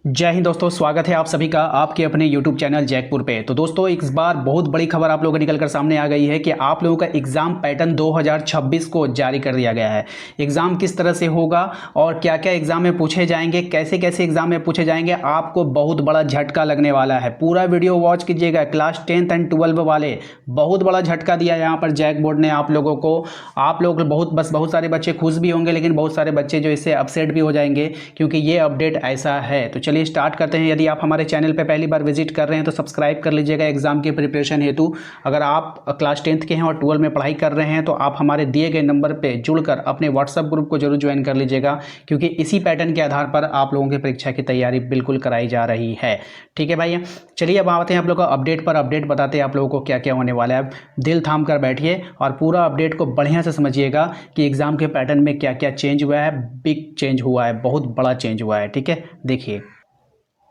जय हिंद दोस्तों, स्वागत है आप सभी का आपके अपने YouTube चैनल जैकपुर पे। तो दोस्तों इस बार बहुत बड़ी खबर आप लोगों को निकल कर सामने आ गई है कि आप लोगों का एग्ज़ाम पैटर्न 2026 को जारी कर दिया गया है। एग्ज़ाम किस तरह से होगा और क्या क्या एग्ज़ाम में पूछे जाएंगे, कैसे कैसे एग्ज़ाम में पूछे जाएंगे, आपको बहुत बड़ा झटका लगने वाला है। पूरा वीडियो वॉच कीजिएगा। क्लास 10th एंड 12 वाले बहुत बड़ा झटका दिया यहाँ पर जैक बोर्ड ने आप लोगों को। आप लोग बहुत सारे बच्चे खुश भी होंगे, लेकिन बहुत सारे बच्चे जो इससे अपसेट भी हो जाएंगे, क्योंकि ये अपडेट ऐसा है। तो चलिए स्टार्ट करते हैं। यदि आप हमारे चैनल पर पहली बार विजिट कर रहे हैं तो सब्सक्राइब कर लीजिएगा एग्जाम की प्रिपरेशन हेतु। अगर आप क्लास 10th के हैं और 12 में पढ़ाई कर रहे हैं तो आप हमारे दिए गए नंबर पे जुड़कर अपने व्हाट्सएप ग्रुप को जरूर ज्वाइन कर लीजिएगा, क्योंकि इसी पैटर्न के आधार पर आप लोगों की परीक्षा की तैयारी बिल्कुल कराई जा रही है। ठीक है भाई, चलिए अब आते हैं आप लोगों को अपडेट पर अपडेट बताते हैं आप लोगों को क्या क्या होने वाला है। दिल थाम कर बैठिए और पूरा अपडेट को बढ़िया से समझिएगा कि एग्जाम के पैटर्न में क्या क्या चेंज हुआ है। बिग चेंज हुआ है, बहुत बड़ा चेंज हुआ है। ठीक है, देखिए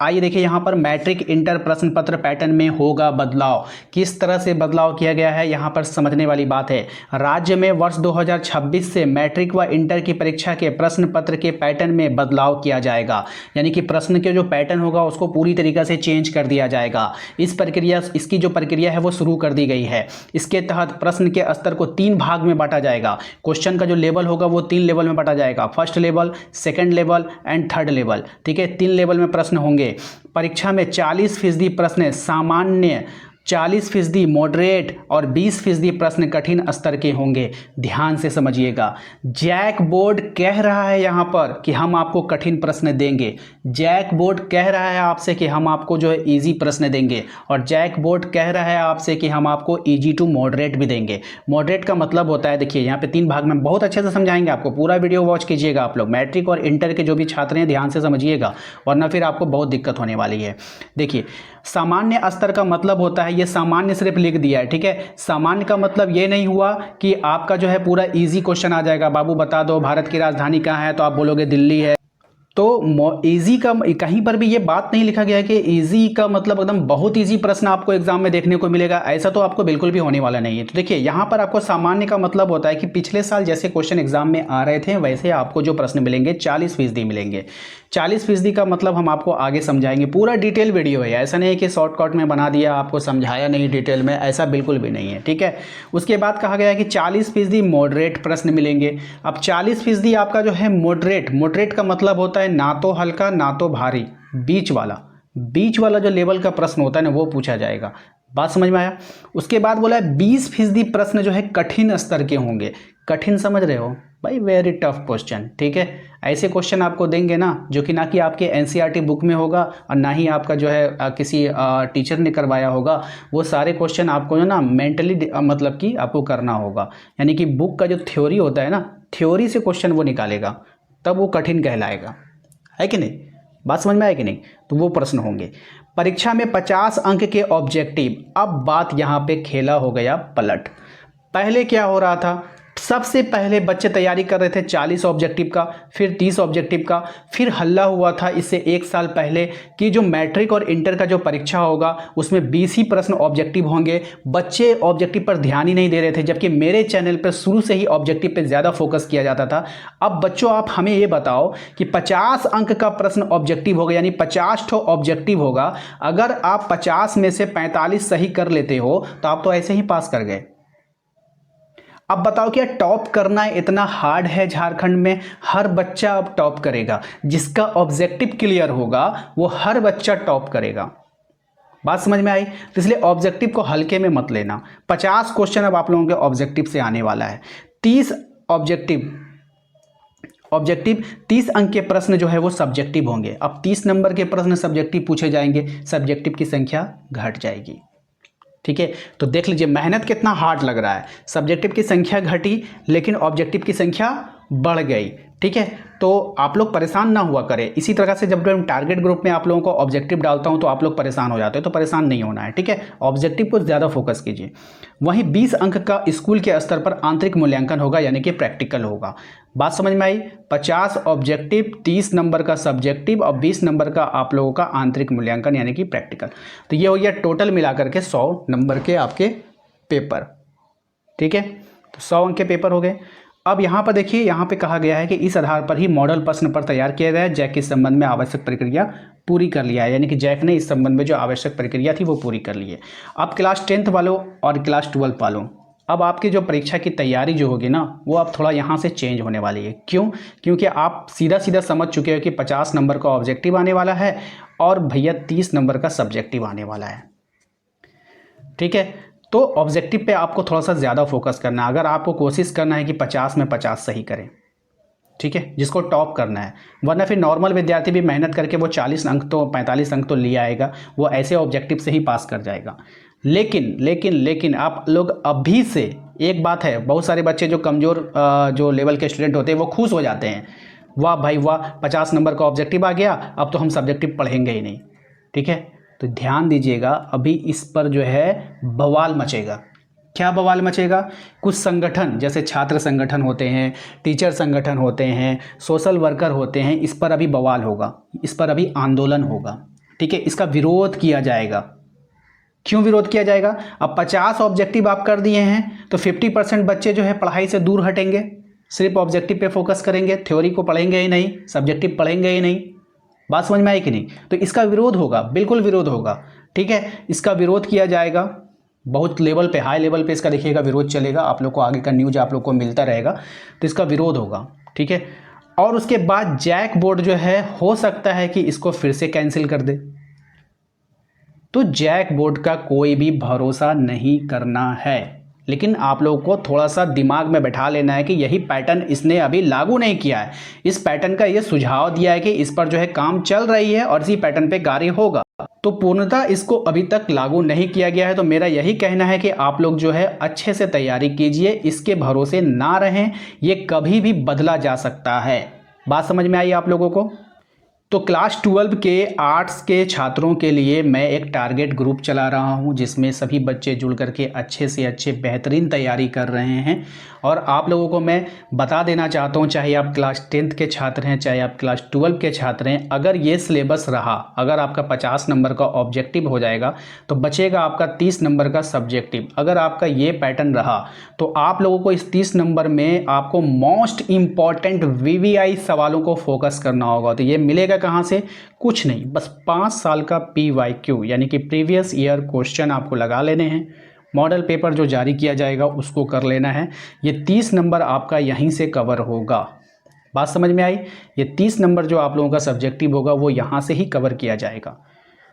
आइए देखिए यहाँ पर मैट्रिक इंटर प्रश्न पत्र पैटर्न में होगा बदलाव। किस तरह से बदलाव किया गया है यहाँ पर समझने वाली बात है। राज्य में वर्ष 2026 से मैट्रिक व इंटर की परीक्षा के प्रश्न पत्र के पैटर्न में बदलाव किया जाएगा, यानी कि प्रश्न के जो पैटर्न होगा उसको पूरी तरीके से चेंज कर दिया जाएगा। इसकी जो प्रक्रिया है वो शुरू कर दी गई है। इसके तहत प्रश्न के स्तर को 3 भाग में बांटा जाएगा। क्वेश्चन का जो लेवल होगा वो 3 लेवल में बांटा जाएगा, first level, second level and third level. ठीक है, 3 लेवल में प्रश्न होंगे। परीक्षा में 40% प्रश्न सामान्य, 40% मॉडरेट और 20% प्रश्न कठिन स्तर के होंगे। ध्यान से समझिएगा, जैक बोर्ड कह रहा है यहाँ पर कि हम आपको कठिन प्रश्न देंगे। जैक बोर्ड कह रहा है आपसे कि हम आपको जो है इजी प्रश्न देंगे, और जैक बोर्ड कह रहा है आपसे कि हम आपको इजी टू मॉडरेट भी देंगे। मॉडरेट का मतलब होता है, देखिए यहाँ पे 3 भाग में बहुत अच्छे से समझाएंगे आपको। पूरा वीडियो वॉच कीजिएगा आप लोग। मैट्रिक और इंटर के जो भी छात्र हैं ध्यान से समझिएगा, वरना फिर आपको बहुत दिक्कत होने वाली है। देखिए, सामान्य स्तर का मतलब होता है, ये सामान्य सिर्फ लिख दिया है। ठीक है, सामान्य का मतलब ये नहीं हुआ कि आपका जो है पूरा इजी क्वेश्चन आ जाएगा। बाबू बता दो भारत की राजधानी कहाँ है, तो आप बोलोगे दिल्ली है। तो इजी का कहीं पर भी ये बात नहीं लिखा गया है कि इजी का मतलब एकदम बहुत इजी प्रश्न आपको एग्जाम में देखने को मिलेगा, ऐसा तो आपको बिल्कुल भी होने वाला नहीं है। तो देखिए यहाँ पर आपको सामान्य का मतलब होता है कि पिछले साल जैसे क्वेश्चन एग्जाम में आ रहे थे वैसे आपको जो प्रश्न मिलेंगे 40% मिलेंगे। 40% का मतलब हम आपको आगे समझाएंगे। पूरा डिटेल वीडियो है, ऐसा नहीं है कि शॉर्टकट में बना दिया, आपको समझाया नहीं डिटेल में, ऐसा बिल्कुल भी नहीं है। ठीक है, उसके बाद कहा गया है कि 40% मॉडरेट प्रश्न मिलेंगे। अब 40% आपका जो है मॉडरेट का मतलब होता है ना तो हल्का ना तो भारी, बीच वाला जो लेवल का प्रश्न होता है ना वो पूछा जाएगा। बात समझ में आया। उसके बाद बोला है 20% प्रश्न जो है कठिन स्तर के होंगे। कठिन समझ रहे हो भाई, वेरी टफ क्वेश्चन। ठीक है, ऐसे क्वेश्चन आपको देंगे ना जो कि ना कि आपके एनसीईआरटी बुक में होगा और ना ही आपका जो है किसी टीचर ने करवाया होगा। वो सारे क्वेश्चन आपको जो ना मेंटली मतलब कि आपको करना होगा, यानी कि बुक का जो थ्योरी होता है ना, थ्योरी से क्वेश्चन वो निकालेगा, तब वो कठिन कहलाएगा, है कि नहीं। बात समझ में आए कि नहीं। तो वो प्रश्न होंगे। परीक्षा में 50 अंक के ऑब्जेक्टिव। अब बात यहाँ पे खेला हो गया पलट। पहले क्या हो रहा था, सबसे पहले बच्चे तैयारी कर रहे थे 40 ऑब्जेक्टिव का, फिर 30 ऑब्जेक्टिव का। फिर हल्ला हुआ था इससे 1 साल पहले कि जो मैट्रिक और इंटर का जो परीक्षा होगा उसमें 20 ही प्रश्न ऑब्जेक्टिव होंगे। बच्चे ऑब्जेक्टिव पर ध्यान ही नहीं दे रहे थे, जबकि मेरे चैनल पर शुरू से ही ऑब्जेक्टिव पर ज़्यादा फोकस किया जाता था। अब बच्चों आप हमें ये बताओ कि 50 अंक का प्रश्न ऑब्जेक्टिव होगा, यानी 50 ठो ऑब्जेक्टिव होगा। अगर आप 50 में से 45 सही कर लेते हो तो आप तो ऐसे ही पास कर गए। अब बताओ क्या टॉप करना इतना हार्ड है झारखंड में? हर बच्चा अब टॉप करेगा, जिसका ऑब्जेक्टिव क्लियर होगा वो हर बच्चा टॉप करेगा। बात समझ में आई। तो इसलिए ऑब्जेक्टिव को हल्के में मत लेना। 50 क्वेश्चन अब आप लोगों के ऑब्जेक्टिव से आने वाला है। 30 ऑब्जेक्टिव 30 अंक के प्रश्न जो है वो सब्जेक्टिव होंगे। अब 30 नंबर के प्रश्न सब्जेक्टिव पूछे जाएंगे, सब्जेक्टिव की संख्या घट जाएगी। ठीक है, तो देख लीजिए मेहनत कितना हार्ड लग रहा है। सब्जेक्टिव की संख्या घटी लेकिन ऑब्जेक्टिव की संख्या बढ़ गई। ठीक है, तो आप लोग परेशान ना हुआ करें। इसी तरह से जब मैं टारगेट ग्रुप में आप लोगों को ऑब्जेक्टिव डालता हूं तो आप लोग परेशान हो जाते हो, तो परेशान नहीं होना है। ठीक है, ऑब्जेक्टिव को ज़्यादा फोकस कीजिए। वहीं 20 अंक का स्कूल के स्तर पर आंतरिक मूल्यांकन होगा, यानी कि प्रैक्टिकल होगा। बात समझ में आई। 50 ऑब्जेक्टिव, 30 नंबर का सब्जेक्टिव और 20 नंबर का आप लोगों का आंतरिक मूल्यांकन यानी कि प्रैक्टिकल। तो ये हो गया टोटल मिलाकर के 100 नंबर के आपके पेपर। ठीक है, तो 100 अंक के पेपर हो गए। अब यहाँ पर देखिए, यहाँ पे कहा गया है कि इस आधार पर ही मॉडल प्रश्न पर तैयार किया गया है। जैक के संबंध में आवश्यक प्रक्रिया पूरी कर लिया है, यानी कि जैक ने इस संबंध में जो आवश्यक प्रक्रिया थी वो पूरी कर ली है। अब क्लास 10th वालों और क्लास 12 वालों, अब आपकी जो परीक्षा की तैयारी जो होगी ना वो अब थोड़ा यहाँ से चेंज होने वाली है। क्यों? क्योंकि आप सीधा सीधा समझ चुके हो कि 50 नंबर का ऑब्जेक्टिव आने वाला है और भैया 30 नंबर का सब्जेक्टिव आने वाला है। ठीक है, तो ऑब्जेक्टिव पे आपको थोड़ा सा ज़्यादा फोकस करना है अगर आपको कोशिश करना है कि 50 में 50 सही करें। ठीक है, जिसको टॉप करना है, वरना फिर नॉर्मल विद्यार्थी भी मेहनत करके वो 40 अंक तो 45 अंक तो ले आएगा, वो ऐसे ऑब्जेक्टिव से ही पास कर जाएगा। लेकिन लेकिन लेकिन आप लोग अभी से, एक बात है, बहुत सारे बच्चे जो कमज़ोर जो लेवल के स्टूडेंट होते हैं वो खुश हो जाते हैं, वाह भाई वाह 50 नंबर का ऑब्जेक्टिव आ गया, अब तो हम सब्जेक्टिव पढ़ेंगे ही नहीं। ठीक है, तो ध्यान दीजिएगा, अभी इस पर जो है बवाल मचेगा। क्या बवाल मचेगा? कुछ संगठन जैसे छात्र संगठन होते हैं, टीचर संगठन होते हैं, सोशल वर्कर होते हैं, इस पर अभी बवाल होगा, इस पर अभी आंदोलन होगा। ठीक है, इसका विरोध किया जाएगा। क्यों विरोध किया जाएगा? अब 50 ऑब्जेक्टिव आप कर दिए हैं तो 50% बच्चे जो है पढ़ाई से दूर हटेंगे, सिर्फ ऑब्जेक्टिव पे फोकस करेंगे, थ्योरी को पढ़ेंगे ही नहीं, सब्जेक्टिव पढ़ेंगे ही नहीं। बात समझ में आई कि नहीं? तो इसका विरोध होगा, बिल्कुल विरोध होगा। ठीक है, इसका विरोध किया जाएगा बहुत लेवल पे, हाई लेवल पे इसका देखिएगा विरोध चलेगा, आप लोग को आगे का न्यूज आप लोग को मिलता रहेगा, तो इसका विरोध होगा। ठीक है, और उसके बाद जैक बोर्ड जो है हो सकता है कि इसको फिर से कैंसिल कर दे। तो जैक बोर्ड का कोई भी भरोसा नहीं करना है, लेकिन आप लोगों को थोड़ा सा दिमाग में बैठा लेना है कि यही पैटर्न इसने अभी लागू नहीं किया है, इस पैटर्न का ये सुझाव दिया है कि इस पर जो है काम चल रही है और इसी पैटर्न पे कार्य होगा, तो पूर्णतः इसको अभी तक लागू नहीं किया गया है। तो मेरा यही कहना है कि आप लोग जो है अच्छे से तैयारी कीजिए, इसके भरोसे ना रहें, ये कभी भी बदला जा सकता है। बात समझ में आई आप लोगों को? तो क्लास 12 के आर्ट्स के छात्रों के लिए मैं एक टारगेट ग्रुप चला रहा हूं, जिसमें सभी बच्चे जुड़ करके अच्छे से अच्छे बेहतरीन तैयारी कर रहे हैं। और आप लोगों को मैं बता देना चाहता हूं, चाहे आप क्लास 10th के छात्र हैं, चाहे आप क्लास 12 के छात्र हैं, अगर ये सिलेबस रहा, अगर आपका 50 नंबर का ऑब्जेक्टिव हो जाएगा तो बचेगा आपका 30 नंबर का सब्जेक्टिव। अगर आपका ये पैटर्न रहा तो आप लोगों को इस 30 नंबर में आपको मोस्ट इम्पॉर्टेंट VVI सवालों को फोकस करना होगा। तो ये मिलेगा कहां से? कुछ नहीं, बस 5 साल का PYQ यानी कि प्रीवियस ईयर क्वेश्चन आपको लगा लेने हैं, मॉडल पेपर जो जारी किया जाएगा उसको कर लेना है। ये 30 नंबर आपका यहीं से कवर होगा। बात समझ में आई? ये 30 नंबर जो आप लोगों का सब्जेक्टिव होगा वो यहाँ से ही कवर किया जाएगा।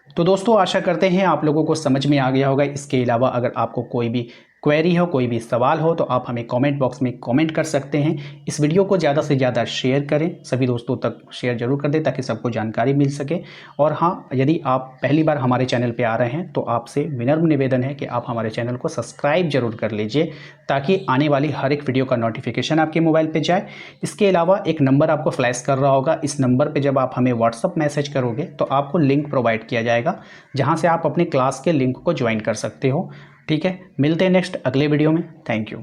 तो दोस्तों आशा करते हैं आप लोगों को समझ में आ गया होगा। इसके अलावा अगर आपको कोई भी क्वेरी हो, कोई भी सवाल हो, तो आप हमें कमेंट बॉक्स में कमेंट कर सकते हैं। इस वीडियो को ज़्यादा से ज़्यादा शेयर करें, सभी दोस्तों तक शेयर जरूर कर दें ताकि सबको जानकारी मिल सके। और हाँ, यदि आप पहली बार हमारे चैनल पे आ रहे हैं तो आपसे विनम्र निवेदन है कि आप हमारे चैनल को सब्सक्राइब जरूर कर लीजिए ताकि आने वाली हर एक वीडियो का नोटिफिकेशन आपके मोबाइल पर जाए। इसके अलावा एक नंबर आपको फ्लैश कर रहा होगा, इस नंबर पर जब आप हमें व्हाट्सअप मैसेज करोगे तो आपको लिंक प्रोवाइड किया जाएगा जहाँ से आप अपने क्लास के लिंक को ज्वाइन कर सकते हो। ठीक है, मिलते हैं नेक्स्ट अगले वीडियो में। Thank you.